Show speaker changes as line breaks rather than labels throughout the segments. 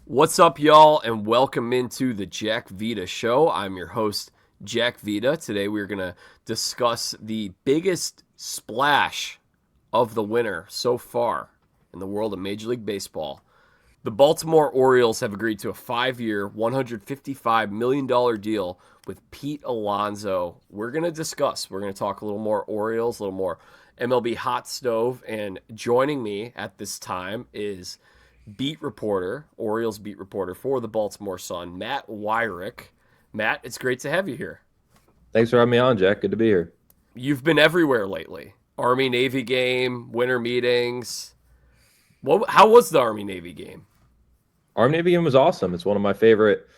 What's up, y'all, and welcome into the Jack Vita Show. I'm your host, Jack Vita. Today we're going to discuss the biggest splash of the winter so far in the world of Major League Baseball. The Baltimore Orioles have agreed to a 5-year, $155 million deal with Pete Alonso. We're going to talk a little more Orioles, a little more MLB hot stove, and joining me at this time is Orioles beat reporter for the Baltimore Sun, Matt Weyrich. Matt, it's great to have you here.
Thanks for having me on, Jack. Good to be here.
You've been everywhere lately. Army Navy game, winter meetings. How was the Army Navy game?
Arm Navy game was awesome. It's one of my favorite,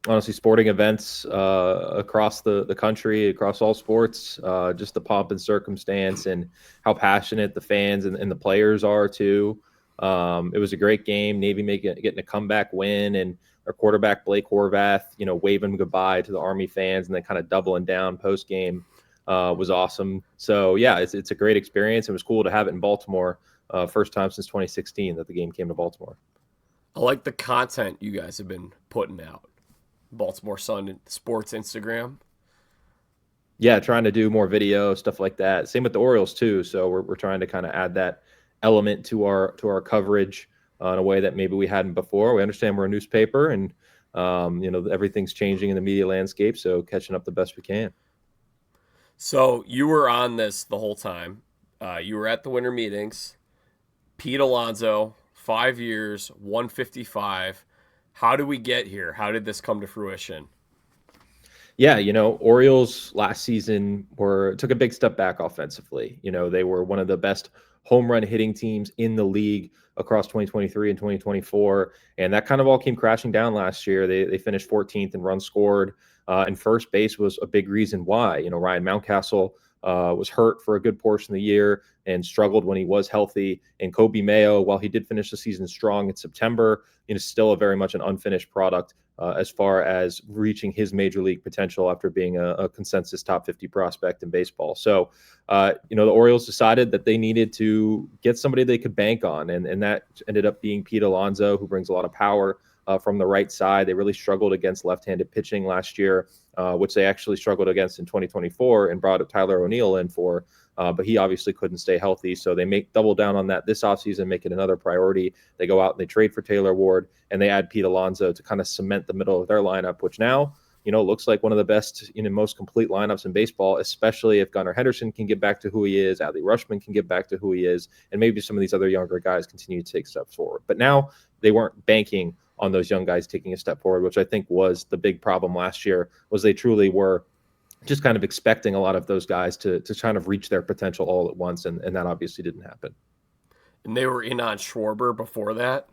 honestly, sporting events across the country, across all sports. Just the pomp and circumstance and how passionate the fans and the players are, too. It was a great game. Navy getting a comeback win, and our quarterback, Blake Horvath, waving goodbye to the Army fans and then kind of doubling down post game was awesome. So, yeah, it's a great experience. It was cool to have it in Baltimore. First time since 2016 that the game came to Baltimore.
I like the content you guys have been putting out. Baltimore Sun Sports Instagram.
Yeah, trying to do more video stuff like that. Same with the Orioles too. So we're trying to kind of add that element to our coverage in a way that maybe we hadn't before. We understand we're a newspaper, and everything's changing in the media landscape. So catching up the best we can.
So you were on this the whole time. You were at the winter meetings. Pete Alonso, 5 years, 155. How did we get here? How did this come to fruition?
Yeah, Orioles last season took a big step back offensively. They were one of the best home run hitting teams in the league across 2023 and 2024, and that kind of all came crashing down last year. They finished 14th in runs scored, and first base was a big reason why. Ryan Mountcastle was hurt for a good portion of the year and struggled when he was healthy. And Kobe Mayo, while he did finish the season strong in September, still a very much an unfinished product as far as reaching his major league potential after being a consensus top 50 prospect in baseball. So, the Orioles decided that they needed to get somebody they could bank on, and that ended up being Pete Alonso, who brings a lot of power from the right side. They really struggled against left-handed pitching last year, which they actually struggled against in 2024 and brought Tyler O'Neill in for. But he obviously couldn't stay healthy. So they double down on that this offseason, make it another priority. They go out and they trade for Taylor Ward, and they add Pete Alonso to kind of cement the middle of their lineup, which now, looks like one of the best, most complete lineups in baseball, especially if Gunnar Henderson can get back to who he is, Adley Rutschman can get back to who he is, and maybe some of these other younger guys continue to take steps forward. But now they weren't banking on those young guys taking a step forward, which I think was the big problem last year, was they truly were just kind of expecting a lot of those guys to kind of reach their potential all at once, and that obviously didn't happen.
And they were in on Schwarber before that?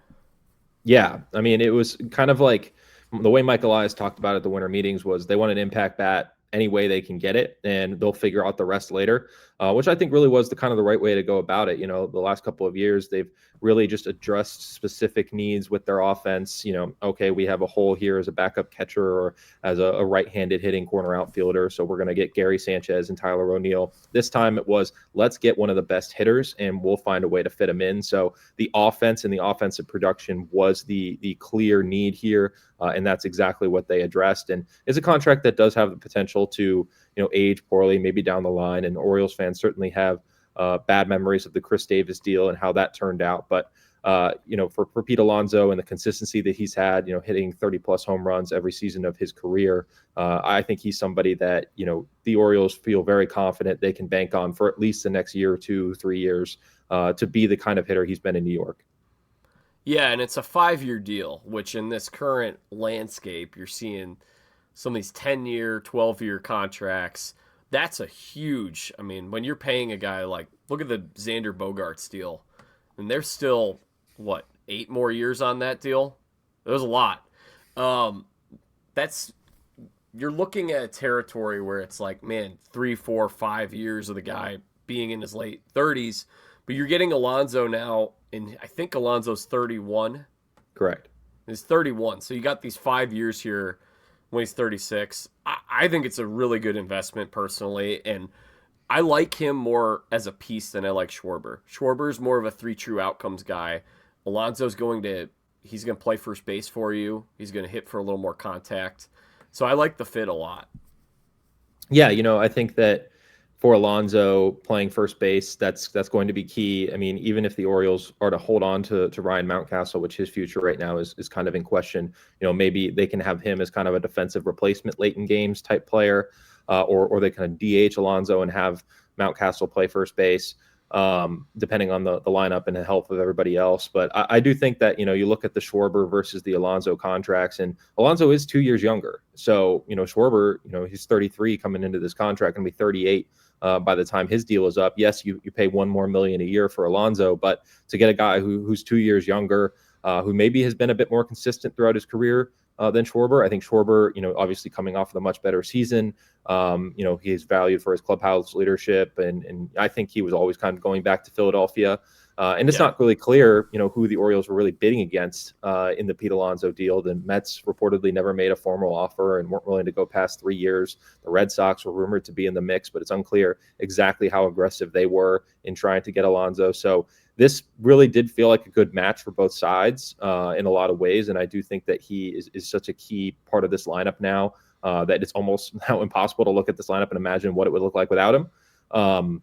Yeah, I mean, it was kind of like the way Mike Elias talked about it at the winter meetings was they want an impact bat any way they can get it, and they'll figure out the rest later, which I think really was the right way to go about it. The last couple of years, they've really just addressed specific needs with their offense. Okay, we have a hole here as a backup catcher or as a right-handed hitting corner outfielder, so we're going to get Gary Sanchez and Tyler O'Neill. This time it was, let's get one of the best hitters, and we'll find a way to fit him in. So the offense and the offensive production was the clear need here, and that's exactly what they addressed. And it's a contract that does have the potential to age poorly maybe down the line, and Orioles fans certainly have bad memories of the Chris Davis deal and how that turned out. But for Pete Alonso and the consistency that he's had, hitting 30 plus home runs every season of his career, I think he's somebody that the Orioles feel very confident they can bank on for at least the next year or 2, 3 years to be the kind of hitter he's been in New York.
Yeah, and it's a 5-year deal, which in this current landscape, you're seeing some of these 10-year, 12-year contracts. That's a huge, when you're paying a guy like, look at the Xander Bogaerts deal, and there's still, 8 more years on that deal? There's a lot. You're looking at a territory where it's like, man, 3, 4, 5 years of the guy being in his late 30s, but you're getting Alonso now, and I think Alonso's 31.
Correct.
He's 31, so you got these 5 years here when he's 36. I think it's a really good investment personally, and I like him more as a piece than I like Schwarber. Schwarber's more of a 3 true outcomes guy. Alonso's He's going to play first base for you. He's going to hit for a little more contact. So I like the fit a lot.
Yeah, I think that for Alonso playing first base, that's going to be key. I mean, even if the Orioles are to hold on to Ryan Mountcastle, which his future right now is kind of in question, maybe they can have him as kind of a defensive replacement late in games type player, or they kind of DH Alonso and have Mountcastle play first base, depending on the lineup and the health of everybody else. But I do think that, you look at the Schwarber versus the Alonso contracts, and Alonso is 2 years younger. So, Schwarber, he's 33 coming into this contract and be 38 by the time his deal is up. Yes, you pay $1 more million a year for Alonso, but to get a guy who's 2 years younger, who maybe has been a bit more consistent throughout his career than Schwarber. I think Schwarber, obviously coming off of a much better season, he is valued for his clubhouse leadership, and I think he was always kind of going back to Philadelphia. And it's not really clear, who the Orioles were really bidding against in the Pete Alonso deal. The Mets reportedly never made a formal offer and weren't willing to go past 3 years. The Red Sox were rumored to be in the mix, but it's unclear exactly how aggressive they were in trying to get Alonso. So this really did feel like a good match for both sides in a lot of ways. And I do think that he is such a key part of this lineup now that it's almost now impossible to look at this lineup and imagine what it would look like without him.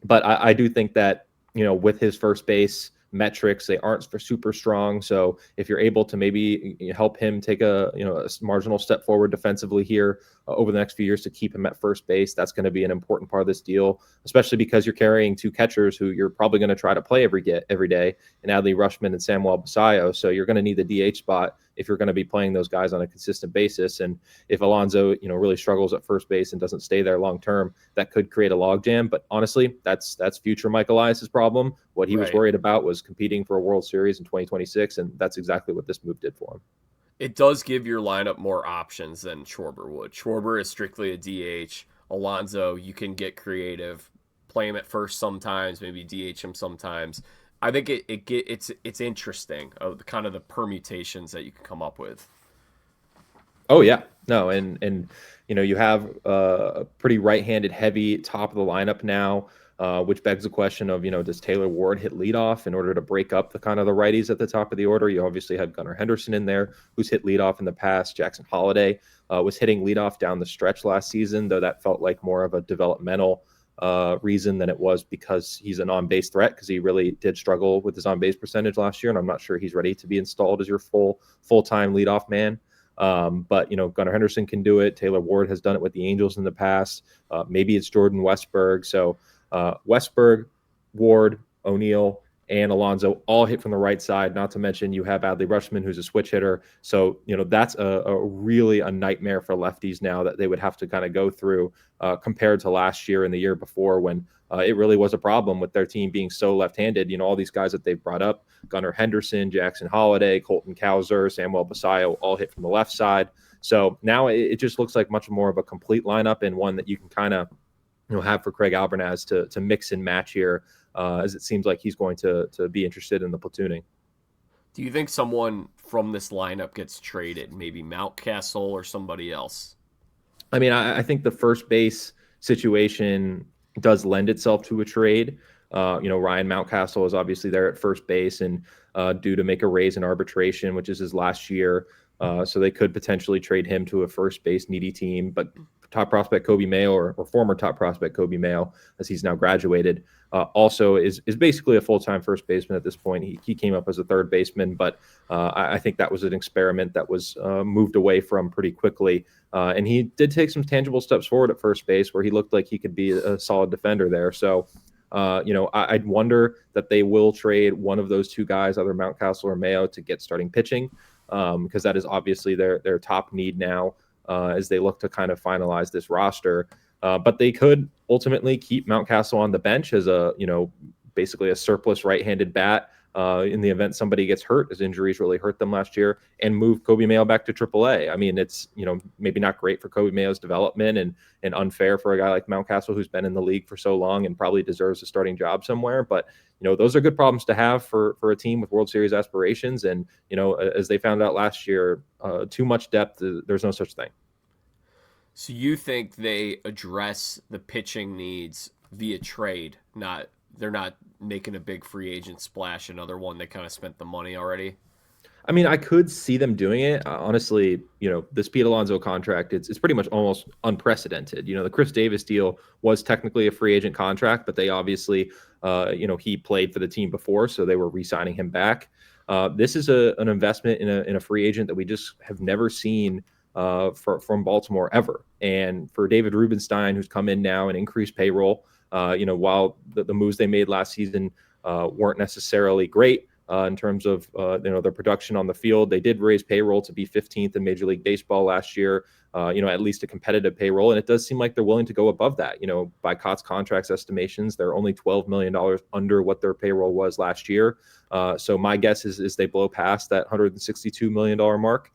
But I do think that, with his first base metrics, they aren't super strong. So if you're able to maybe help him take a marginal step forward defensively here over the next few years to keep him at first base, that's going to be an important part of this deal, especially because you're carrying two catchers who you're probably going to try to play every day, and Adley Rutschman and Samuel Basallo. So you're going to need the DH spot if you're going to be playing those guys on a consistent basis. And if Alonso, really struggles at first base and doesn't stay there long term, that could create a logjam. But honestly, that's future Michael Elias's problem. What he was worried about was competing for a World Series in 2026, and that's exactly what this move did for him.
It does give your lineup more options than Schwarber would. Schwarber is strictly a DH. Alonso, you can get creative, play him at first sometimes, maybe DH him sometimes. I think it's interesting, kind of the permutations that you can come up with.
Oh yeah, no, and you have a pretty right-handed heavy top of the lineup now. Which begs the question of, does Taylor Ward hit leadoff in order to break up the kind of the righties at the top of the order? You obviously have Gunnar Henderson in there, who's hit leadoff in the past. Jackson Holliday was hitting leadoff down the stretch last season, though that felt like more of a developmental reason than it was because he's an on-base threat, because he really did struggle with his on-base percentage last year, and I'm not sure he's ready to be installed as your full-time leadoff man. But Gunnar Henderson can do it. Taylor Ward has done it with the Angels in the past. Maybe it's Jordan Westberg. So Westberg, Ward, O'Neill, and Alonso all hit from the right side. Not to mention you have Adley Rutschman, who's a switch hitter. So that's a really a nightmare for lefties now that they would have to kind of go through compared to last year and the year before, when it really was a problem with their team being so left-handed. All these guys that they've brought up, Gunnar Henderson, Jackson Holliday, Colton Cowser, Samuel Basallo, all hit from the left side. So now it just looks like much more of a complete lineup, and one that you can kind of have for Craig Albernaz to mix and match here, as it seems like he's going to be interested in the platooning.
Do you think someone from this lineup gets traded, maybe Mountcastle or somebody else?
I mean, I think the first base situation does lend itself to a trade. Ryan Mountcastle is obviously there at first base and due to make a raise in arbitration, which is his last year. So they could potentially trade him to a first base needy team. But top prospect Kobe Mayo, or former top prospect Kobe Mayo, as he's now graduated, also is basically a full-time first baseman at this point. He came up as a third baseman, but I think that was an experiment that was moved away from pretty quickly. And he did take some tangible steps forward at first base, where he looked like he could be a solid defender there. So I'd wonder that they will trade one of those two guys, either Mountcastle or Mayo, to get starting pitching, because that is obviously their top need now as they look to kind of finalize this roster. But they could ultimately keep Mountcastle on the bench as basically a surplus right-handed bat in the event somebody gets hurt, as injuries really hurt them last year, and move Kobe Mayo back to AAA. I mean, it's maybe not great for Kobe Mayo's development and unfair for a guy like Mountcastle, who's been in the league for so long and probably deserves a starting job somewhere. But those are good problems to have for a team with World Series aspirations. And as they found out last year, too much depth, there's no such thing.
So you think they address the pitching needs via trade? They're not making a big free agent splash, another one they kind of spent the money already?
I mean, I could see them doing it. Honestly, this Pete Alonso contract, it's pretty much almost unprecedented. The Chris Davis deal was technically a free agent contract, but they obviously, he played for the team before, so they were re-signing him back. This is an investment in a free agent that we just have never seen from Baltimore ever. And for David Rubenstein, who's come in now and increased payroll, while the moves they made last season weren't necessarily great, in terms of their production on the field. They did raise payroll to be 15th in Major League Baseball last year, at least a competitive payroll. And it does seem like they're willing to go above that. By Cott's contracts estimations, they're only $12 million under what their payroll was last year. So my guess is they blow past that $162 million mark.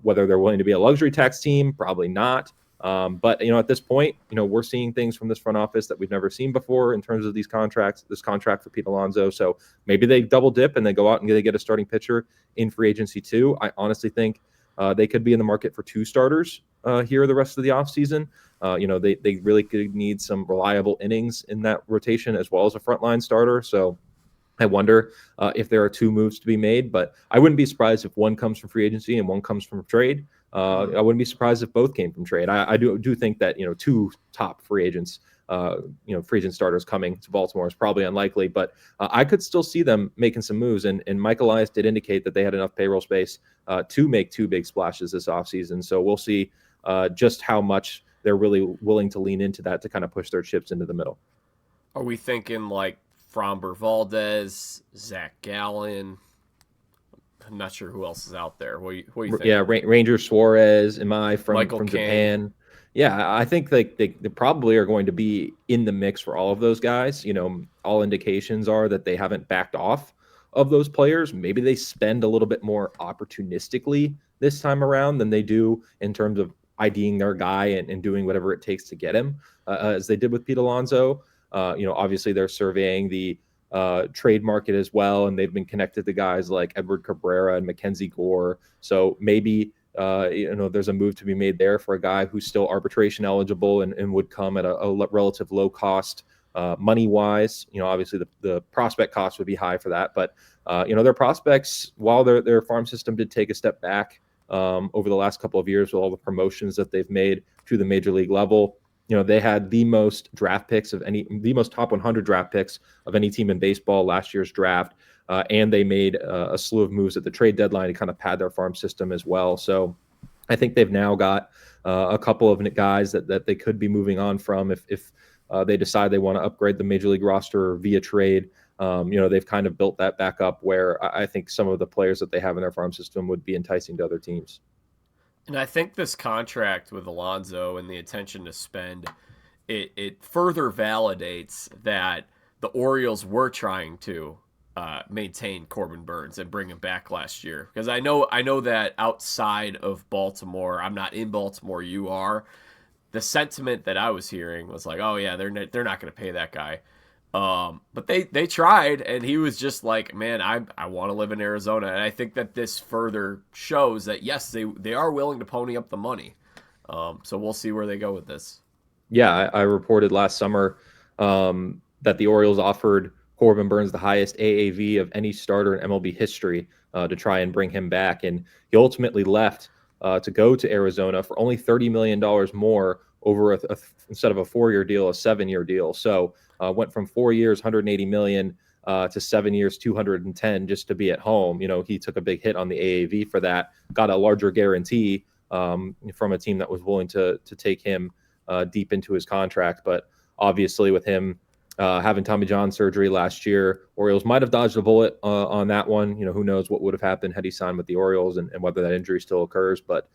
Whether they're willing to be a luxury tax team, probably not. But at this point, we're seeing things from this front office that we've never seen before in terms of these contracts, this contract for Pete Alonso. So maybe they double dip and they go out and they get a starting pitcher in free agency too. I honestly think they could be in the market for 2 starters here the rest of the offseason. They really could need some reliable innings in that rotation as well as a frontline starter. So I wonder if there are 2 moves to be made, but I wouldn't be surprised if one comes from free agency and one comes from trade. I wouldn't be surprised if both came from trade. I do think that 2 top free agents, free agent starters coming to Baltimore is probably unlikely, but I could still see them making some moves. And Mike Elias did indicate that they had enough payroll space to make 2 big splashes this offseason. So we'll see just how much they're really willing to lean into that to kind of push their chips into the middle.
Are we thinking like Framber Valdez, Zach Gallen? I'm not sure who else is out there. What do you think?
Yeah, Ranger Suarez, from
Michael King.
Japan. Yeah, I think they probably are going to be in the mix for all of those guys. All indications are that they haven't backed off of those players. Maybe they spend a little bit more opportunistically this time around than they do in terms of IDing their guy and doing whatever it takes to get him, as they did with Pete Alonso. Obviously they're surveying the trade market as well, and they've been connected to guys like Edward Cabrera and Mackenzie Gore. So maybe there's a move to be made there for a guy who's still arbitration eligible and would come at a relative low cost money wise. Obviously the prospect cost would be high for that, but their prospects, while their farm system did take a step back over the last couple of years with all the promotions that they've made to the major league level. They had the most the most top 100 draft picks of any team in baseball last year's draft. And they made a slew of moves at the trade deadline to kind of pad their farm system as well. So I think they've now got a couple of guys that they could be moving on from if they decide they want to upgrade the major league roster via trade. They've kind of built that back up where I think some of the players that they have in their farm system would be enticing to other teams.
And I think this contract with Alonso and the intention to spend, it further validates that the Orioles were trying to maintain Corbin Burnes and bring him back last year. Because I know that outside of Baltimore, I'm not in Baltimore, you are. The sentiment that I was hearing was like, oh yeah, they're not going to pay that guy. But they tried, and he was just like, man, I want to live in Arizona. And I think that this further shows that, yes, they are willing to pony up the money. So we'll see where they go with this.
Yeah, I reported last summer that the Orioles offered Corbin Burnes the highest AAV of any starter in MLB history to try and bring him back. And he ultimately left to go to Arizona for only $30 million more over instead of a 4-year deal, a 7-year deal. So went from 4 years, $180 million to 7 years, $210 just to be at home. He took a big hit on the AAV for that, got a larger guarantee from a team that was willing to take him deep into his contract. But obviously with him having Tommy John surgery last year, Orioles might have dodged a bullet on that one. Who knows what would have happened had he signed with the Orioles and whether that injury still occurs. But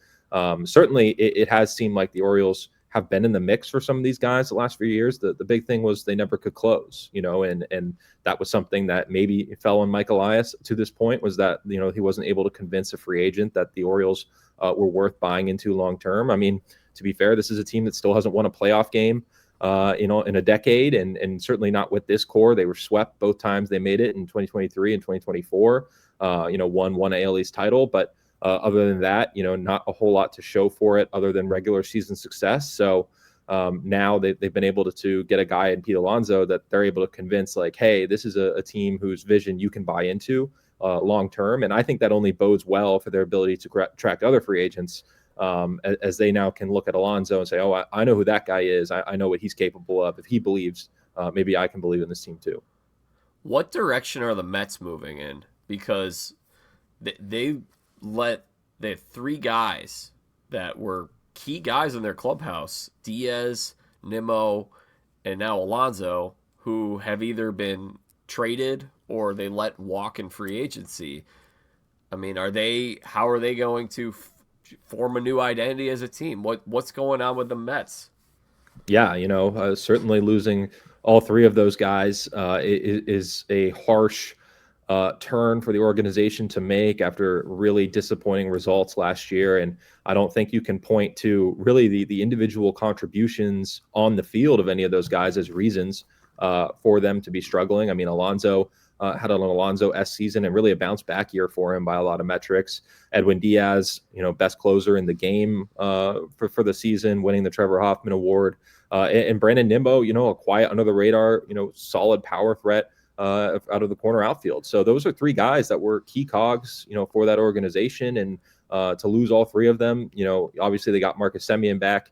certainly it has seemed like the Orioles have been in the mix for some of these guys the last few years. The big thing was they never could close, and that was something that maybe fell on Mike Elias to this point, was that, he wasn't able to convince a free agent that the Orioles were worth buying into long-term. I mean, to be fair, this is a team that still hasn't won a playoff game, in a decade, and certainly not with this core. They were swept both times they made it in 2023 and 2024, won one AL East title, but other than that, not a whole lot to show for it other than regular season success. So now they've been able to get a guy in Pete Alonso that they're able to convince, like, hey, this is a team whose vision you can buy into. long term. And I think that only bodes well for their ability to attract other free agents, as they now can look at Alonso and say, oh, I know who that guy is. I know what he's capable of. If he believes, maybe I can believe in this team too.
What direction are the Mets moving in? Because they had three guys that were key guys in their clubhouse: Diaz, Nimmo, and now Alonso, who have either been traded or they let walk in free agency. I mean, how are they going to form a new identity as a team? What's going on with the Mets?
Yeah, certainly losing all three of those guys is a harsh turn for the organization to make after really disappointing results last year. And I don't think you can point to really the individual contributions on the field of any of those guys as reasons for them to be struggling. I mean, Alonso had an Alonso-esque season and really a bounce back year for him by a lot of metrics. Edwin Diaz, best closer in the game for the season, winning the Trevor Hoffman Award. And Brandon Nimmo, a quiet under the radar, solid power threat out of the corner outfield. So those are three guys that were key cogs, for that organization. And to lose all three of them, obviously they got Marcus Semien back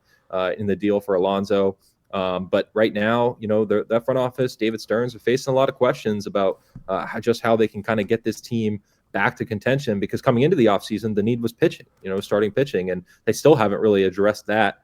in the deal for Alonso. But right now, that front office, David Stearns, are facing a lot of questions about how they can kind of get this team back to contention, because coming into the offseason, the need was pitching, starting pitching, and they still haven't really addressed that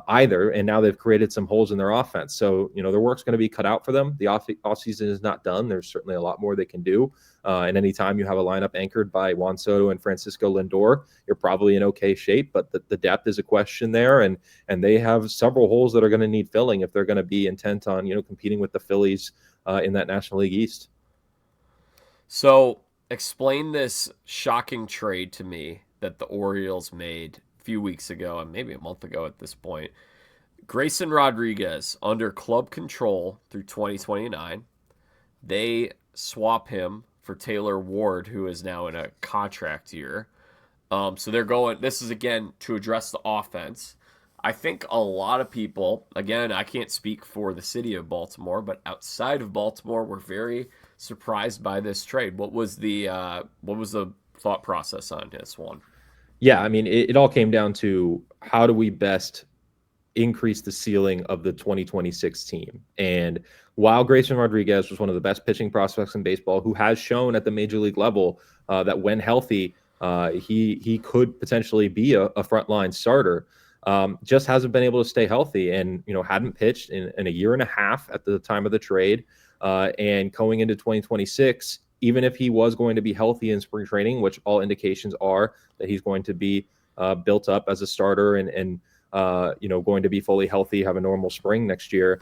either. And now they've created some holes in their offense. So, their work's going to be cut out for them. The offseason is not done. There's certainly a lot more they can do. And anytime you have a lineup anchored by Juan Soto and Francisco Lindor, you're probably in okay shape. But the depth is a question there. And they have several holes that are going to need filling if they're going to be intent on, competing with the Phillies in that National League East.
So explain this shocking trade to me that the Orioles made few weeks ago, and maybe a month ago at this point. Grayson Rodriguez under club control through 2029. They swap him for Taylor Ward, who is now in a contract year. So they're going, this is again to address the offense. I think a lot of people, again, I can't speak for the city of Baltimore, but outside of Baltimore, were very surprised by this trade. What was the thought process on this one?
Yeah, I mean, it all came down to how do we best increase the ceiling of the 2026 team. And while Grayson Rodriguez was one of the best pitching prospects in baseball, who has shown at the major league level that when healthy, he could potentially be a frontline starter, just hasn't been able to stay healthy, and hadn't pitched in a year and a half at the time of the trade. And going into 2026, even if he was going to be healthy in spring training, which all indications are that he's going to be built up as a starter and going to be fully healthy, have a normal spring next year,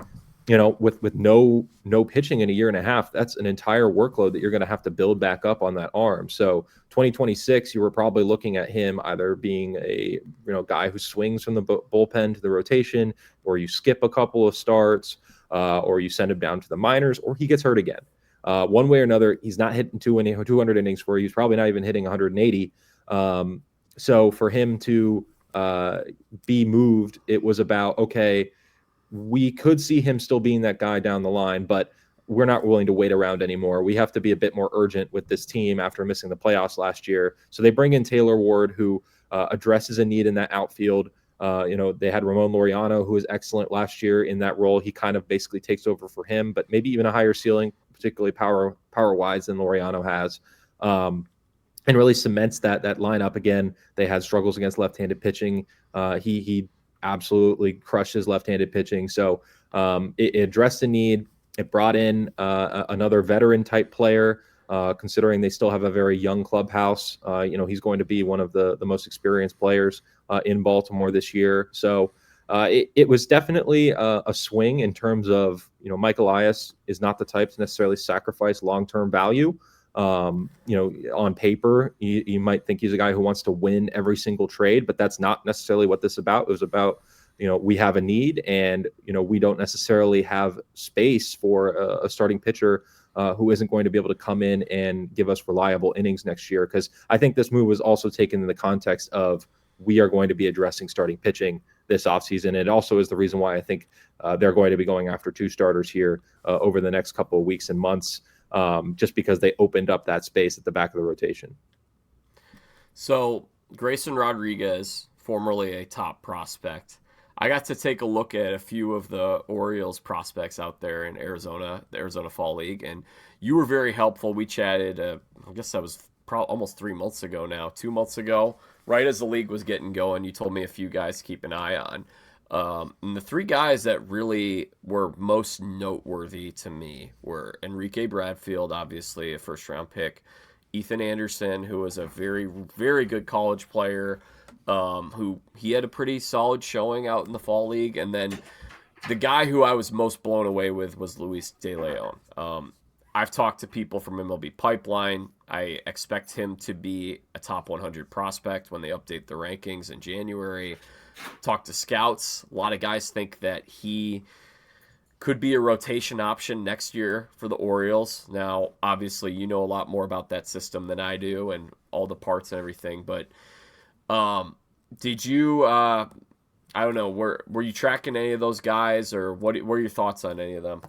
with no pitching in a year and a half, that's an entire workload that you're going to have to build back up on that arm. So 2026, you were probably looking at him either being a guy who swings from the bullpen to the rotation, or you skip a couple of starts, or you send him down to the minors, or he gets hurt again. One way or another, he's not hitting 200 innings for you. He's probably not even hitting 180. So for him to be moved, it was about, okay, we could see him still being that guy down the line, but we're not willing to wait around anymore. We have to be a bit more urgent with this team after missing the playoffs last year. So they bring in Taylor Ward, who addresses a need in that outfield. They had Ramon Laureano, who was excellent last year in that role. He kind of basically takes over for him, but maybe even a higher ceiling, particularly power-wise, than Laureano has, and really cements that lineup. Again, they had struggles against left-handed pitching. He absolutely crushes left-handed pitching. So it addressed the need. It brought in another veteran-type player, considering they still have a very young clubhouse. He's going to be one of the most experienced players in Baltimore this year. So it was definitely a swing in terms of, Mike Elias is not the type to necessarily sacrifice long-term value. On paper, you might think he's a guy who wants to win every single trade, but that's not necessarily what this is about. It was about, we have a need, and, we don't necessarily have space for a starting pitcher who isn't going to be able to come in and give us reliable innings next year. Because I think this move was also taken in the context of, we are going to be addressing starting pitching this offseason. It also is the reason why I think they're going to be going after two starters here over the next couple of weeks and months. just because they opened up that space at the back of the rotation.
So Grayson Rodriguez, formerly a top prospect. I got to take a look at a few of the Orioles prospects out there in Arizona, the Arizona Fall League, and you were very helpful. We chatted, I guess that was almost 3 months ago now, 2 months ago, right as the league was getting going. You told me a few guys to keep an eye on. And the three guys that really were most noteworthy to me were Enrique Bradfield, obviously a first round pick, Ethan Anderson, who was a very, very good college player, who he had a pretty solid showing out in the fall league. And then the guy who I was most blown away with was Luis De Leon. I've talked to people from MLB Pipeline. I expect him to be a top 100 prospect when they update the rankings in January. Talked to scouts. A lot of guys think that he could be a rotation option next year for the Orioles. Now, obviously, you know a lot more about that system than I do and all the parts and everything. But did you, I don't know, were you tracking any of those guys, or what were your thoughts on any of them?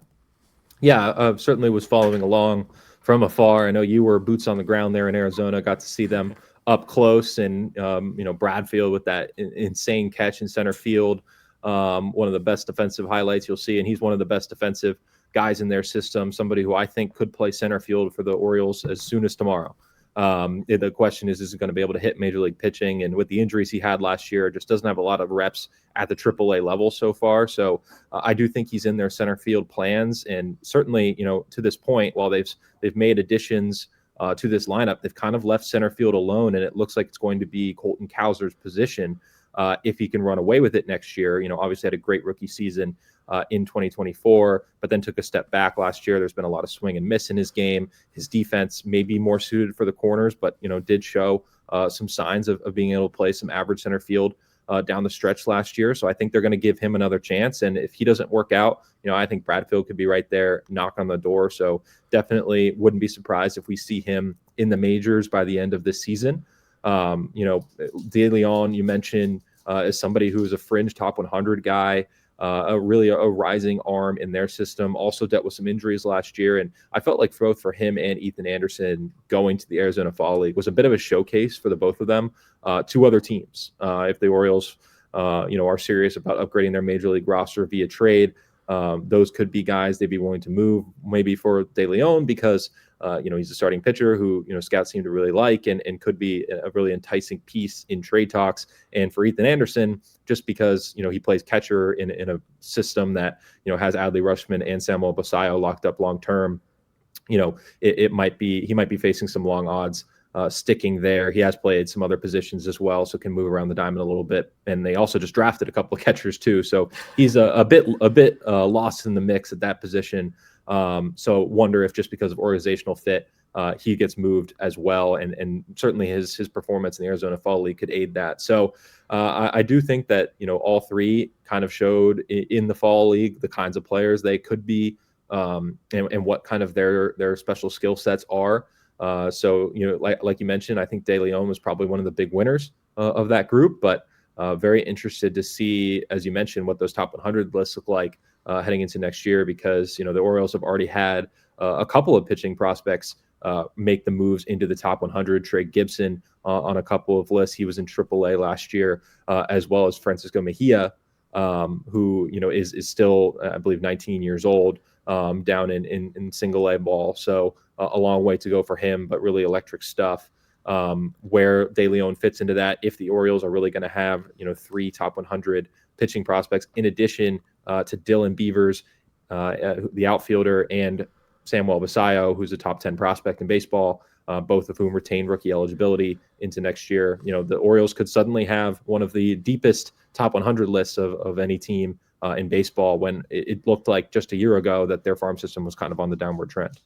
Yeah, certainly was following along from afar. I know you were boots on the ground there in Arizona, got to see them up close, and Bradfield with that insane catch in center field. One of the best defensive highlights you'll see, and he's one of the best defensive guys in their system, somebody who I think could play center field for the Orioles as soon as tomorrow. The question is he going to be able to hit major league pitching? And with the injuries he had last year, just doesn't have a lot of reps at the AAA level so far. So I do think he's in their center field plans. And certainly, to this point, while they've made additions to this lineup, they've kind of left center field alone. And it looks like it's going to be Colton Cowser's position if he can run away with it next year. Obviously had a great rookie season in 2024, but then took a step back last year. There's been a lot of swing and miss in his game. His defense may be more suited for the corners, but did show some signs of being able to play some average center field down the stretch last year. So I think they're going to give him another chance. And if he doesn't work out, I think Bradfield could be right there, knock on the door. So definitely wouldn't be surprised if we see him in the majors by the end of this season. De Leon, you mentioned, is somebody who's a fringe top 100 guy, a rising arm in their system. Also dealt with some injuries last year, and I felt like both for him and Ethan Anderson going to the Arizona Fall League was a bit of a showcase for the both of them to other teams. If the Orioles, are serious about upgrading their major league roster via trade, those could be guys they'd be willing to move, maybe for De Leon because he's a starting pitcher who scouts seem to really like and could be a really enticing piece in trade talks. And for Ethan Anderson, just because he plays catcher in a system that has Adley Rutschman and Samuel Basallo locked up long term, he might be facing some long odds sticking there. He has played some other positions as well, so can move around the diamond a little bit. And they also just drafted a couple of catchers too, so he's a bit lost in the mix at that position. So wonder if just because of organizational fit, he gets moved as well. And certainly his performance in the Arizona Fall League could aid that. So I do think that, all three kind of showed in the Fall League the kinds of players they could be and what kind of their special skill sets are. So, like you mentioned, I think De Leon was probably one of the big winners of that group, but very interested to see, as you mentioned, what those top 100 lists look like heading into next year, because the Orioles have already had a couple of pitching prospects make the moves into the top 100. Trey Gibson on a couple of lists. He was in AAA last year, as well as Francisco Mejia, who is still, I believe, 19 years old, down in single A ball. So a long way to go for him, but really electric stuff. Where De Leon fits into that, if the Orioles are really going to have three top 100 pitching prospects in addition to Dylan Beavers, the outfielder, and Samuel Basallo, who's a top 10 prospect in baseball, both of whom retain rookie eligibility into next year. The Orioles could suddenly have one of the deepest top 100 lists of any team in baseball, when it looked like just a year ago that their farm system was kind of on the downward trend.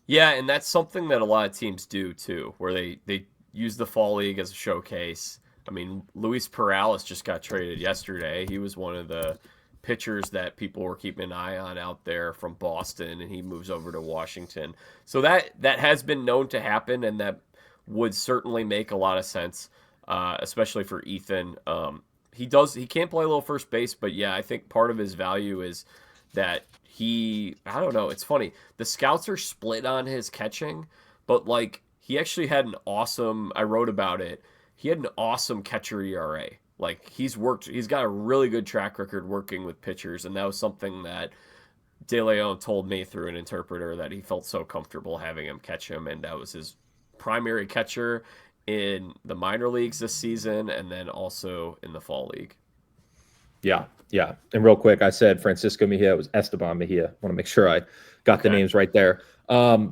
Yeah, and that's something that a lot of teams do too, where they use the fall league as a showcase. I mean, Luis Perales just got traded yesterday. He was one of the pitchers that people were keeping an eye on out there from Boston, and he moves over to Washington. So that has been known to happen, and that would certainly make a lot of sense, especially for Ethan. He can't play a little first base, but yeah, I think part of his value is that I don't know. It's funny. The scouts are split on his catching, but like he actually had I wrote about it. He had an awesome catcher ERA. Like he's got a really good track record working with pitchers, and that was something that De Leon told me through an interpreter, that he felt so comfortable having him catch him, and that was his primary catcher in the minor leagues this season, and then also in the fall league.
Yeah, yeah. And real quick, I said Francisco Mejia. It was Esteban Mejia. I want to make sure I got the names right there.
I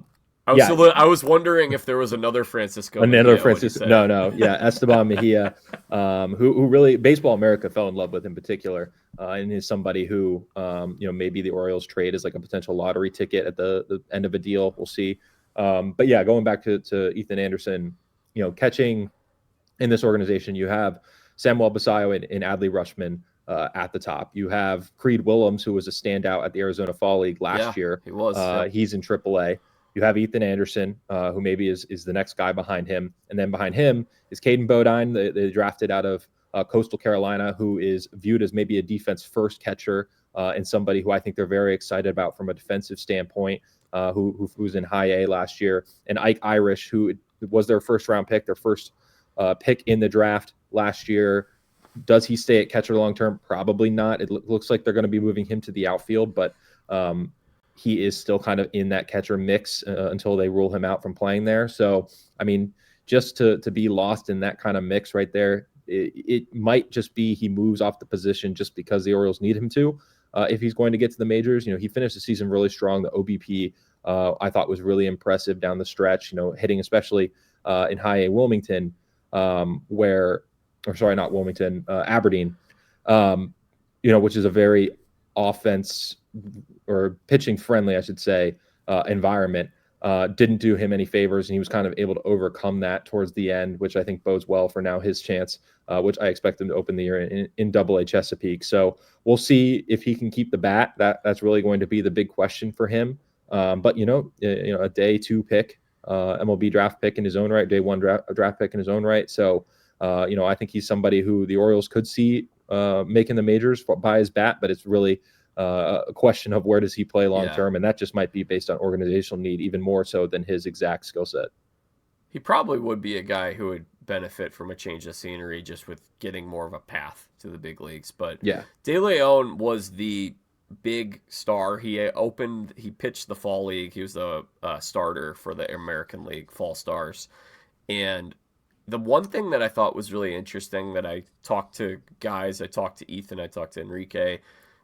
was wondering if there was another Francisco.
Another Francisco. No. Yeah, Esteban Mejia, who really Baseball America fell in love with in particular, and is somebody who, maybe the Orioles trade as like a potential lottery ticket at the end of a deal. We'll see. But yeah, going back to Ethan Anderson, catching in this organization, you have Samuel Basayo and Adley Rutschman at the top. You have Creed Willems, who was a standout at the Arizona Fall League last year.
He was.
He's in AAA. You have Ethan Anderson, who maybe is the next guy behind him. And then behind him is Caden Bodine, they drafted out of Coastal Carolina, who is viewed as maybe a defense-first catcher and somebody who I think they're very excited about from a defensive standpoint, who was in high A last year. And Ike Irish, who was their first-round pick, their first pick in the draft last year. Does he stay at catcher long-term? Probably not. It looks like they're going to be moving him to the outfield, but he is still kind of in that catcher mix until they rule him out from playing there. So, I mean, just to be lost in that kind of mix right there, it might just be he moves off the position just because the Orioles need him to. If he's going to get to the majors, he finished the season really strong. The OBP I thought was really impressive down the stretch, hitting especially in high A Wilmington, Aberdeen, which is a very offense or pitching friendly, I should say, environment. Didn't do him any favors, and he was kind of able to overcome that towards the end, which I think bodes well for now his chance, which I expect him to open the year in Double-A Chesapeake. So we'll see if he can keep the bat. That's really going to be the big question for him. But a day 2 pick, MLB draft pick in his own right, day 1 draft pick in his own right. So I think he's somebody who the Orioles could see making the majors by his bat, but it's really a question of where does he play long term, and that just might be based on organizational need even more so than his exact skill set.
He probably would be a guy who would benefit from a change of scenery, just with getting more of a path to the big leagues. But De Leon was the big star. He pitched the fall league. He was the starter for the American League Fall Stars. And the one thing that I thought was really interesting, that I talked to guys, I talked to Ethan, I talked to Enrique,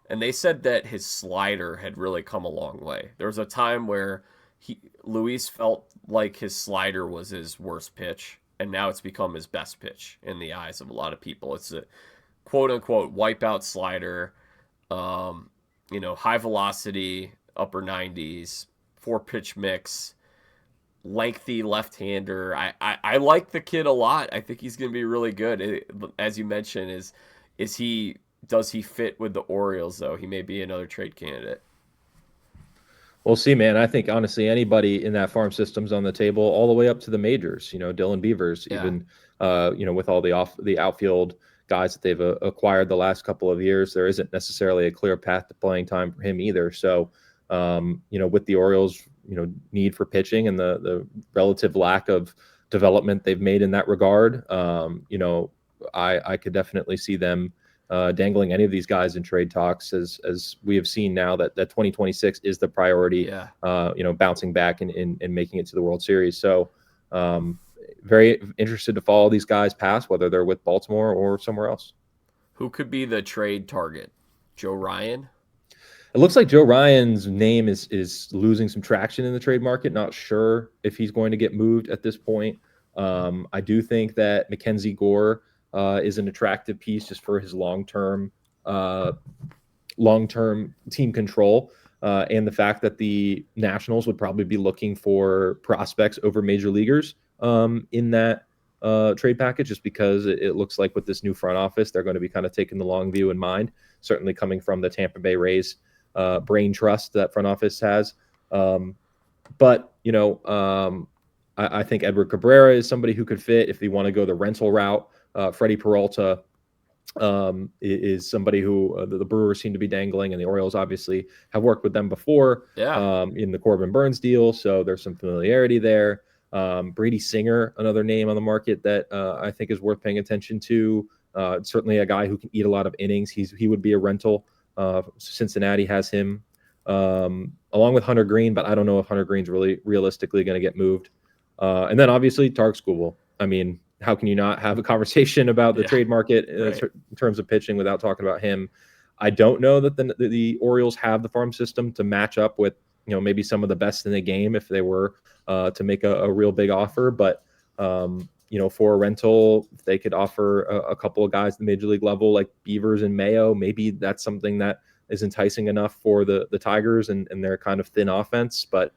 and they said that his slider had really come a long way. There was a time where Luis felt like his slider was his worst pitch, and now it's become his best pitch in the eyes of a lot of people. It's a quote-unquote wipeout slider, high velocity, upper 90s, 4-pitch mix, lengthy left-hander. I like the kid a lot. I think he's going to be really good. As you mentioned, does he fit with the Orioles, though? He may be another trade candidate.
We'll see, man. I think, honestly, anybody in that farm system's on the table all the way up to the majors, Dylan Beavers, even, with all the outfield guys that they've acquired the last couple of years, there isn't necessarily a clear path to playing time for him either. So, with the Orioles, need for pitching and the relative lack of development they've made in that regard, I could definitely see them dangling any of these guys in trade talks, as we have seen now that 2026 is the priority, bouncing back and making it to the World Series. So very interested to follow these guys past, whether they're with Baltimore or somewhere else.
Who could be the trade target? Joe Ryan?
It looks like Joe Ryan's name is losing some traction in the trade market. Not sure if he's going to get moved at this point. I do think that Mackenzie Gore is an attractive piece just for his long-term team control, and the fact that the Nationals would probably be looking for prospects over major leaguers in that trade package, just because it looks like with this new front office, they're going to be kind of taking the long view in mind, certainly coming from the Tampa Bay Rays brain trust that front office has. But I think Edward Cabrera is somebody who could fit if they want to go the rental route. Freddie Peralta is somebody who the Brewers seem to be dangling, and the Orioles obviously have worked with them before
Yeah.
in the Corbin Burns deal, so there's some familiarity there. Brady Singer, another name on the market that I think is worth paying attention to. Certainly a guy who can eat a lot of innings. He would be a rental. Cincinnati has him along with Hunter Green, but I don't know if Hunter Green's really realistically going to get moved. And then obviously Tark Skubal. I mean, how can you not have a conversation about the
Yeah.
trade market
Right.
in terms of pitching without talking about him? I don't know that the Orioles have the farm system to match up with maybe some of the best in the game if they were to make a real big offer, but for a rental, if they could offer a couple of guys at the major league level like Beavers and Mayo, maybe that's something that is enticing enough for the Tigers and their kind of thin offense. But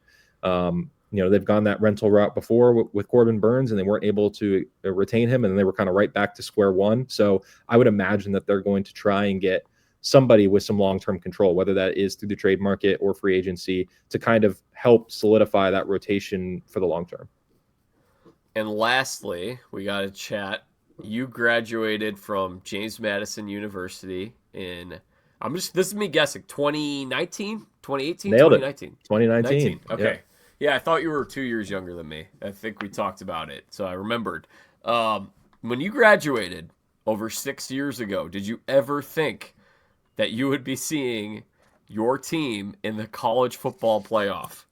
they've gone that rental route before with Corbin Burns, and they weren't able to retain him, and then they were kind of right back to square one. So I would imagine that they're going to try and get somebody with some long-term control, whether that is through the trade market or free agency, to kind of help solidify that rotation for the long term.
And lastly, we got to chat. You graduated from James Madison University in, this is me guessing, 2019, 2018,
Nailed it.
2019?
2019.
19. Okay. Yeah, I thought you were 2 years younger than me. I think we talked about it, so I remembered. When you graduated over 6 years ago, did you ever think that you would be seeing your team in the college football playoff?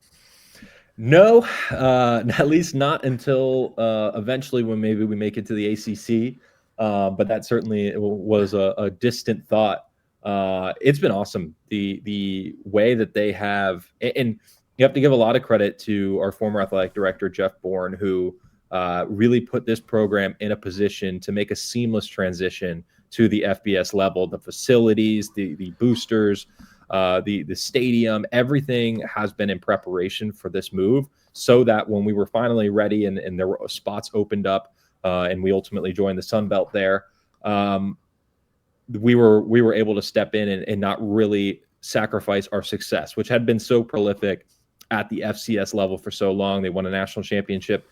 No, at least not until eventually when maybe we make it to the ACC. But that certainly was a distant thought. It's been awesome. The way that they have, and you have to give a lot of credit to our former athletic director, Jeff Bourne, who really put this program in a position to make a seamless transition to the FBS level. The facilities, the boosters, the stadium, everything has been in preparation for this move, so that when we were finally ready and there were spots opened up, and we ultimately joined the Sun Belt there, we were able to step in and not really sacrifice our success, which had been so prolific at the FCS level for so long. They won a national championship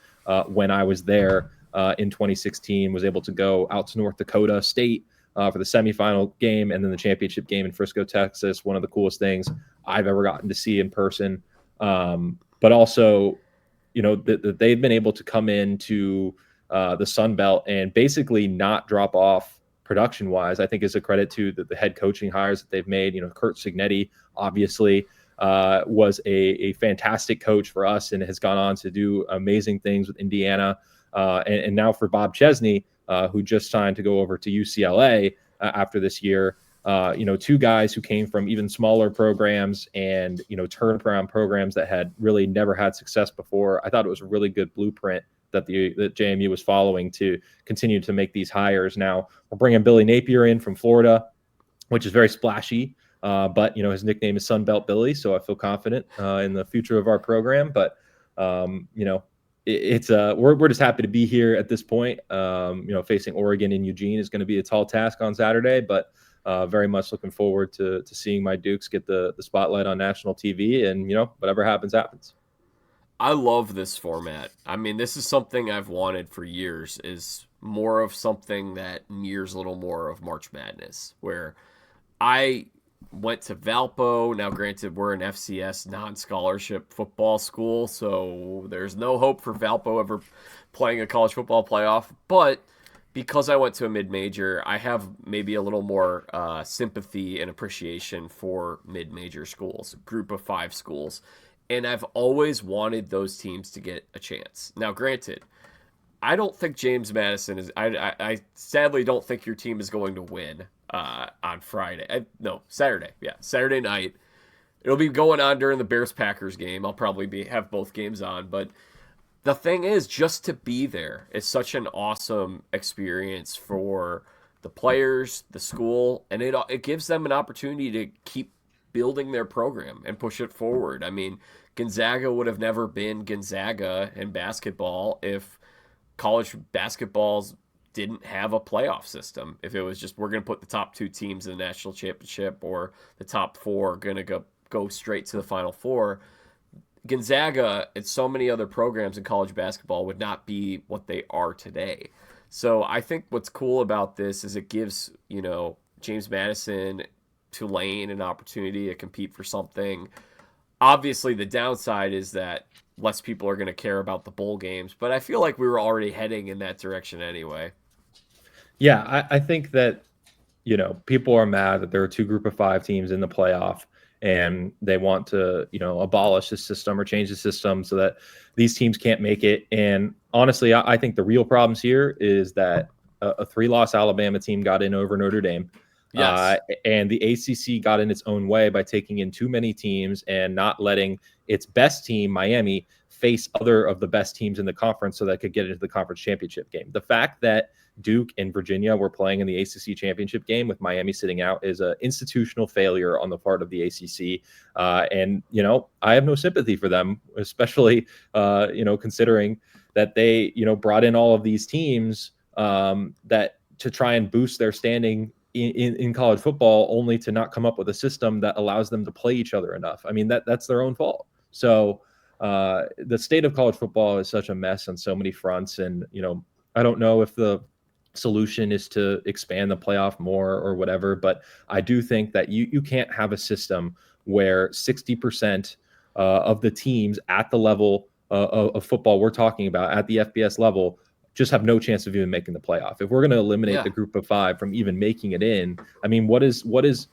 when I was there in 2016, was able to go out to North Dakota State for the semifinal game and then the championship game in Frisco, Texas. One of the coolest things I've ever gotten to see in person. But also, they've been able to come into the Sun Belt and basically not drop off production wise. I think is a credit to the head coaching hires that they've made. Kurt Signetti obviously was a fantastic coach for us and has gone on to do amazing things with Indiana. And now for Bob Chesney, who just signed to go over to UCLA after this year. Two guys who came from even smaller programs and, turnaround programs that had really never had success before. I thought it was a really good blueprint that JMU was following to continue to make these hires. Now we're bringing Billy Napier in from Florida, which is very splashy. But his nickname is Sunbelt Billy, so I feel confident in the future of our program. But it's we're just happy to be here at this point. Facing Oregon and Eugene is going to be a tall task on Saturday, but very much looking forward to seeing my Dukes get the spotlight on national TV, and whatever happens.
I love this format. I mean, this is something I've wanted for years, is more of something that mirrors a little more of March Madness, where I went to Valpo. Now, granted, we're an FCS non-scholarship football school, so there's no hope for Valpo ever playing a college football playoff. But because I went to a mid-major, I have maybe a little more sympathy and appreciation for mid-major schools, group of 5 schools. And I've always wanted those teams to get a chance. Now, granted, I don't think James Madison is. I sadly don't think your team is going to win on Friday. No, Saturday. Yeah, Saturday night. It'll be going on during the Bears-Packers game. I'll probably have both games on. But the thing is, just to be there is such an awesome experience for the players, the school, and it gives them an opportunity to keep building their program and push it forward. I mean, Gonzaga would have never been Gonzaga in basketball if college basketballs didn't have a playoff system. If it was just, we're going to put the top 2 teams in the national championship, or the top 4 are going to go straight to the Final Four, Gonzaga and so many other programs in college basketball would not be what they are today. So I think what's cool about this is it gives, James Madison, Tulane an opportunity to compete for something. Obviously, the downside is that less people are going to care about the bowl games, but I feel like we were already heading in that direction anyway.
Yeah, I think that people are mad that there are two group of five teams in the playoff and they want to, abolish the system or change the system so that these teams can't make it. And honestly, I think the real problems here is that a three-loss Alabama team got in over Notre Dame. Uh,
Yes.
and the ACC got in its own way by taking in too many teams and not letting its best team, Miami, face other of the best teams in the conference so that it could get into the conference championship game. The fact that Duke and Virginia were playing in the ACC championship game with Miami sitting out is an institutional failure on the part of the ACC. And, I have no sympathy for them, especially, considering that they, brought in all of these teams that to try and boost their standing in college football, only to not come up with a system that allows them to play each other enough. I mean, that's their own fault. So the state of college football is such a mess on so many fronts. And, I don't know if the solution is to expand the playoff more or whatever, but I do think that you can't have a system where 60% of the teams at the level of football we're talking about at the FBS level just have no chance of even making the playoff. If we're going to eliminate
Yeah.
the group of five from even making it in, I mean, what is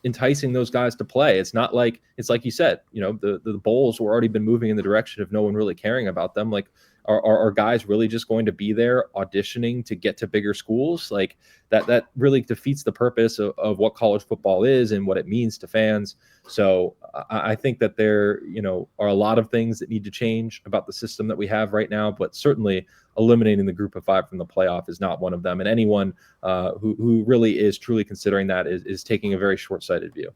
enticing those guys to play? It's not like you said, the bowls were already been moving in the direction of no one really caring about them. Like, are guys really just going to be there auditioning to get to bigger schools? Like that really defeats the purpose of what college football is and what it means to fans. So I think that there, are a lot of things that need to change about the system that we have right now, but certainly eliminating the group of five from the playoff is not one of them. And anyone who really is truly considering that is taking a very short-sighted view.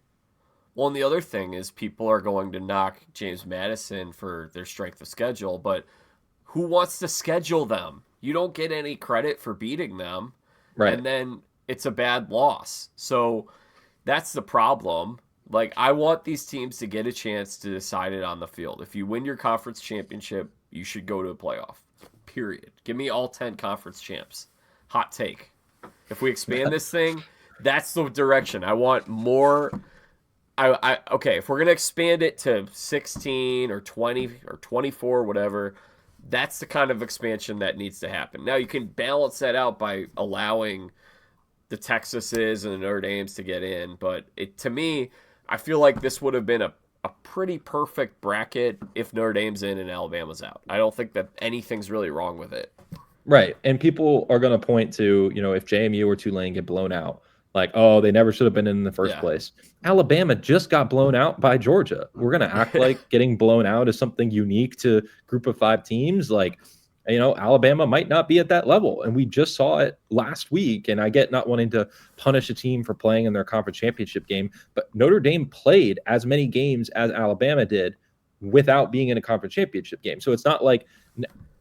Well, and the other thing is people are going to knock James Madison for their strength of schedule, but who wants to schedule them? You don't get any credit for beating them,
Right.
and then it's a bad loss. So that's the problem. Like, I want these teams to get a chance to decide it on the field. If you win your conference championship, you should go to a playoff. Period. Give me all 10 conference champs. Hot take. If we expand this thing, that's the direction. I want more. Okay, if we're gonna expand it to 16 or 20 or 24, whatever, that's the kind of expansion that needs to happen. Now you can balance that out by allowing the Texases and the Notre Dames to get in, but to me, I feel like this would have been a pretty perfect bracket if Notre Dame's in and Alabama's out. I don't think that anything's really wrong with it.
Right. And people are going to point to, if JMU or Tulane get blown out, like, oh, they never should have been in the first
Yeah.
place. Alabama just got blown out by Georgia. We're going to act like getting blown out is something unique to group of five teams. Like, Alabama might not be at that level. And we just saw it last week. And I get not wanting to punish a team for playing in their conference championship game, but Notre Dame played as many games as Alabama did without being in a conference championship game. So it's not like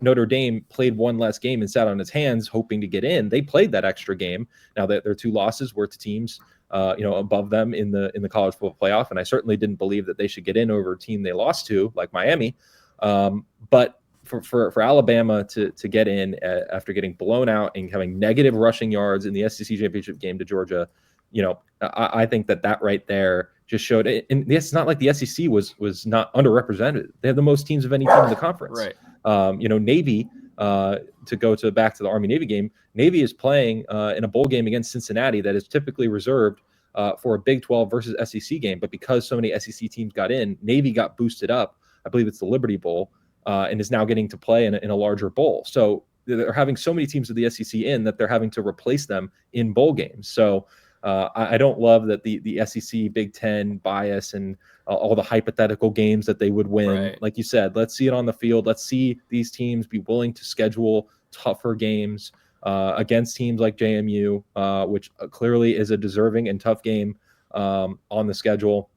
Notre Dame played one less game and sat on its hands hoping to get in. They played that extra game. Now their two losses were to teams, above them in the college football playoff, and I certainly didn't believe that they should get in over a team they lost to, like Miami. But for Alabama to get in after getting blown out and having negative rushing yards in the SEC championship game to Georgia, I think that right there just showed it. And it's not like the SEC was not underrepresented. They have the most teams of any team in the conference.
Right.
Navy, to go back to the Army Navy game, Navy is playing in a bowl game against Cincinnati that is typically reserved for a Big 12 versus SEC game. But because so many SEC teams got in, Navy got boosted up. I believe it's the Liberty Bowl, and is now getting to play in a larger bowl. So they're having so many teams of the SEC in that they're having to replace them in bowl games. So I don't love that the SEC Big Ten bias and all the hypothetical games that they would win.
Right.
Like you said, let's see it on the field. Let's see these teams be willing to schedule tougher games against teams like JMU, which clearly is a deserving and tough game on the schedule.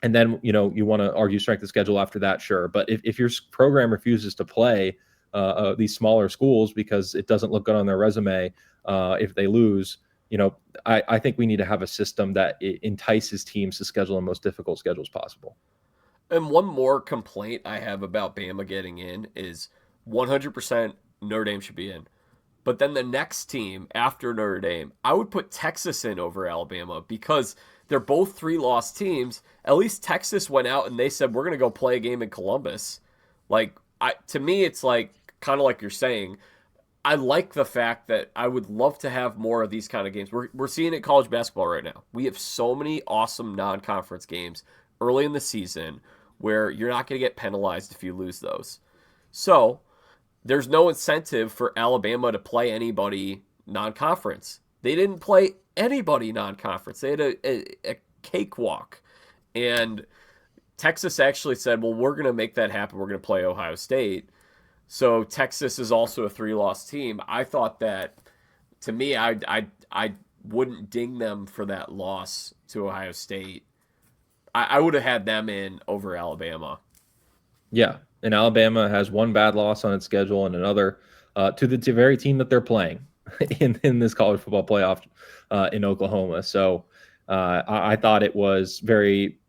And then, you want to argue strength of schedule after that, sure. But if your program refuses to play these smaller schools because it doesn't look good on their resume if they lose, I think we need to have a system that entices teams to schedule the most difficult schedules possible.
And one more complaint I have about Bama getting in is 100% Notre Dame should be in. But then the next team after Notre Dame, I would put Texas in over Alabama because they're both 3-loss teams. At least Texas went out and they said, we're going to go play a game in Columbus. Like, to me, it's like kind of like you're saying. I like the fact that I would love to have more of these kind of games. We're seeing it in college basketball right now. We have so many awesome non-conference games early in the season where you're not going to get penalized if you lose those. So there's no incentive for Alabama to play anybody non-conference. They didn't play anybody non-conference. They had a cakewalk. And Texas actually said, well, we're going to make that happen. We're going to play Ohio State. So Texas is also a 3-loss team. I thought that, to me, I wouldn't ding them for that loss to Ohio State. I would have had them in over Alabama.
Yeah, and Alabama has one bad loss on its schedule and another to the very team that they're playing in this college football playoff in Oklahoma. So I thought it was very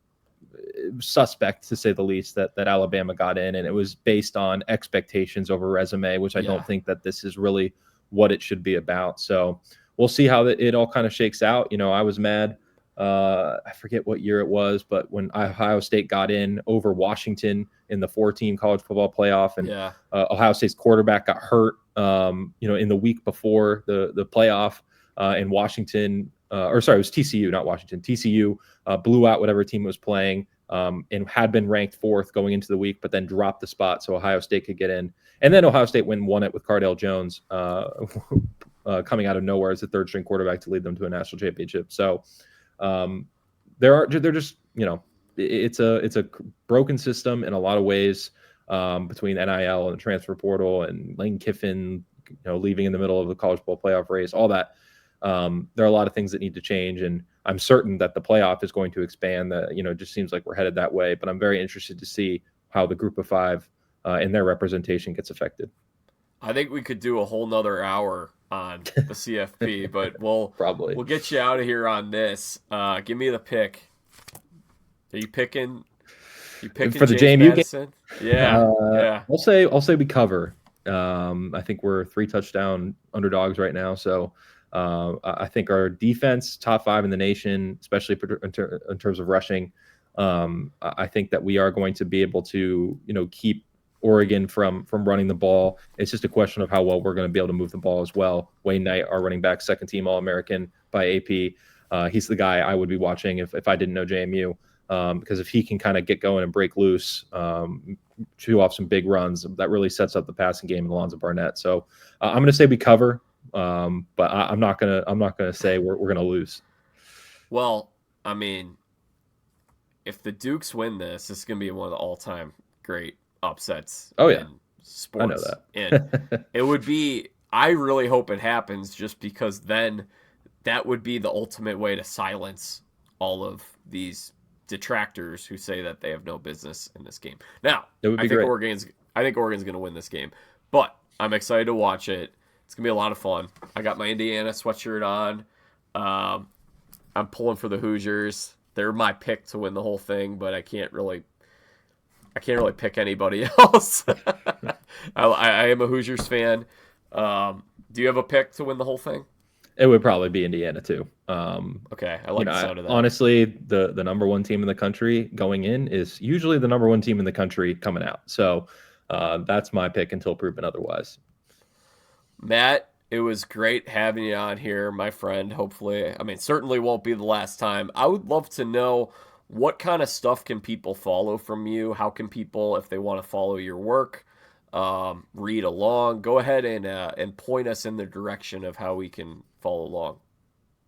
suspect, to say the least, that Alabama got in, and it was based on expectations over resume, which I don't think that this is really what it should be about. So we'll see how it all kind of shakes out. I was mad. I forget what year it was, but when Ohio State got in over Washington in the 4-team college football playoff, and Ohio State's quarterback got hurt, in the week before the playoff, and Washington, it was TCU, not Washington. TCU blew out whatever team was playing, and had been ranked 4th going into the week, but then dropped the spot so Ohio State could get in. And then Ohio State won it with Cardale Jones coming out of nowhere as the 3rd-string quarterback to lead them to a national championship. So they're just, it's a broken system in a lot of ways, between NIL and the transfer portal and Lane Kiffin, leaving in the middle of the college football playoff race, all that. There are a lot of things that need to change, and I'm certain that the playoff is going to expand. It just seems like we're headed that way, but I'm very interested to see how the group of 5 and their representation gets affected.
I think we could do a whole nother hour on the CFP, but we'll get you out of here on this. Give me the pick. Are you picking?
For the
James
JMU
Madison?
game?
Yeah.
I'll say we cover. I think we're 3 touchdown underdogs right now, so I think our defense, top 5 in the nation, especially in terms of rushing. I think that we are going to be able to, keep Oregon from running the ball. It's just a question of how well we're going to be able to move the ball as well. Wayne Knight, our running back, 2nd-team All-American by AP. He's the guy I would be watching if I didn't know JMU, because if he can kind of get going and break loose, chew off some big runs, that really sets up the passing game in Alonzo Barnett. So I'm going to say we cover, but I'm not gonna say we're going to lose.
Well, I mean, if the Dukes win this is going to be one of the all-time great upsets in sports.
I know that.
And it would be, I really hope it happens, just because then that would be the ultimate way to silence all of these detractors who say that they have no business in this game. Now, I think Oregon's going to win this game, but I'm excited to watch it. It's going to be a lot of fun. I got my Indiana sweatshirt on. I'm pulling for the Hoosiers. They're my pick to win the whole thing, but I can't really pick anybody else. I am a Hoosiers fan. Do you have a pick to win the whole thing?
It would probably be Indiana too.
Okay, I like the sound of that.
Honestly, the number 1 team in the country going in is usually the number 1 team in the country coming out. So that's my pick until proven otherwise.
Matt, it was great having you on here, my friend. Hopefully, certainly won't be the last time. I would love to know, what kind of stuff can people follow from you? How can people, if they want to follow your work, read along, go ahead and point us in the direction of how we can follow along?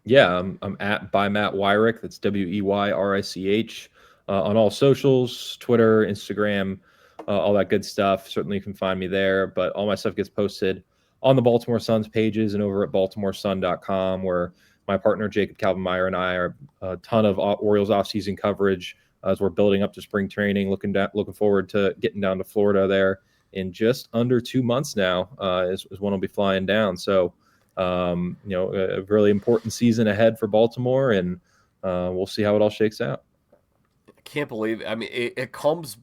Yeah, I'm at by Matt Weyrich. That's WEYRICH on all socials, Twitter, Instagram, all that good stuff. Certainly you can find me there, but all my stuff gets posted on the Baltimore Sun's pages and over at baltimoresun.com, where my partner Jacob Calvin-Meyer and I are a ton of Orioles offseason coverage as we're building up to spring training. Looking forward to getting down to Florida there in just under 2 months now. Is when I'll be flying down. So a really important season ahead for Baltimore, and we'll see how it all shakes out.
I can't believe it comes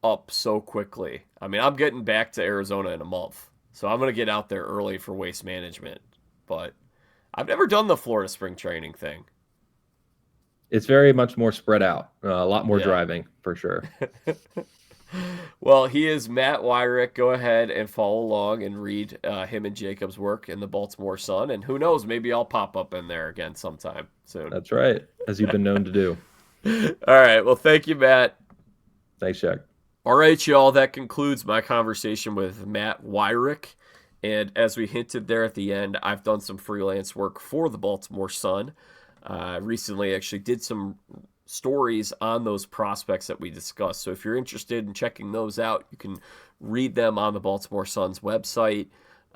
up so quickly. I'm getting back to Arizona in a month. So I'm going to get out there early for waste management. But I've never done the Florida spring training thing.
It's very much more spread out, a lot more
Yeah.
driving for sure.
Well, he is Matt Weyrich. Go ahead and follow along and read him and Jacob's work in the Baltimore Sun. And who knows, maybe I'll pop up in there again sometime soon.
That's right, as you've been known to do.
All right. Well, thank you, Matt.
Thanks, Jack.
All right, y'all. That concludes my conversation with Matt Weyrich. And as we hinted there at the end, I've done some freelance work for the Baltimore Sun. Recently, actually did some stories on those prospects that we discussed. So if you're interested in checking those out, you can read them on the Baltimore Sun's website.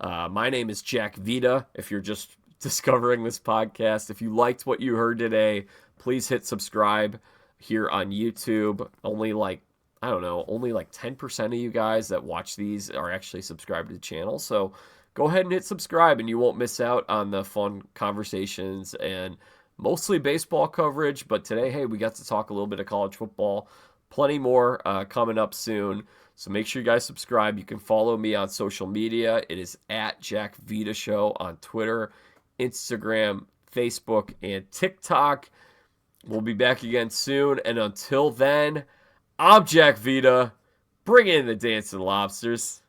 My name is Jack Vita. If you're just discovering this podcast, if you liked what you heard today, please hit subscribe here on YouTube. Only like 10% of you guys that watch these are actually subscribed to the channel. So go ahead and hit subscribe and you won't miss out on the fun conversations and mostly baseball coverage. But today, hey, we got to talk a little bit of college football. Plenty more coming up soon. So make sure you guys subscribe. You can follow me on social media. It is at Jack Vita Show on Twitter, Instagram, Facebook, and TikTok. We'll be back again soon. And until then, I'm Jack Vita. Bring in the dancing lobsters.